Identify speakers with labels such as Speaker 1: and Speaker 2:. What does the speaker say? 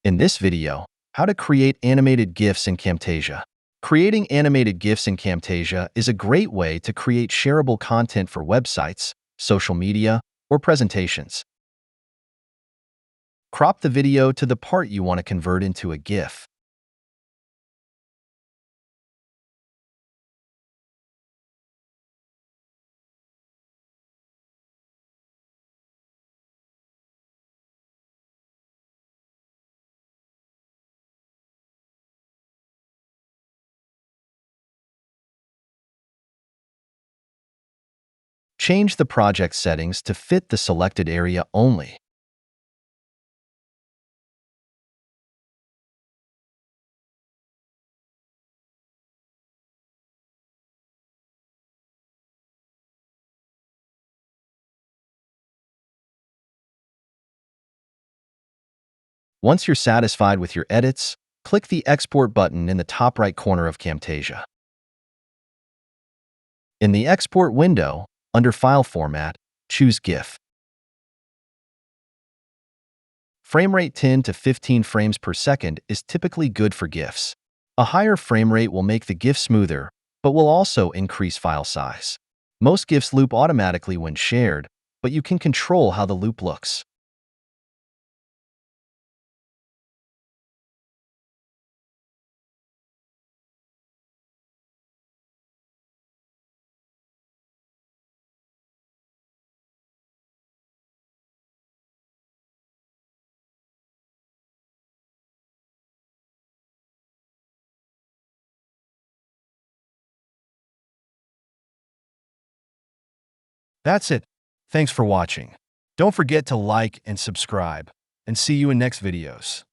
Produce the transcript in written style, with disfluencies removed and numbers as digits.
Speaker 1: In this video, how to create animated GIFs in Camtasia. Creating animated GIFs in Camtasia is a great way to create shareable content for websites, social media, or presentations. Crop the video to the part you want to convert into a GIF. Change the project settings to fit the selected area only. Once you're satisfied with your edits, click the Export button in the top right corner of Camtasia. In the Export window, under File Format, choose GIF. Frame rate 10 to 15 frames per second is typically good for GIFs. A higher frame rate will make the GIF smoother, but will also increase file size. Most GIFs loop automatically when shared, but you can control how the loop looks. That's it. Thanks for watching. Don't forget to like and subscribe, and see you in next videos.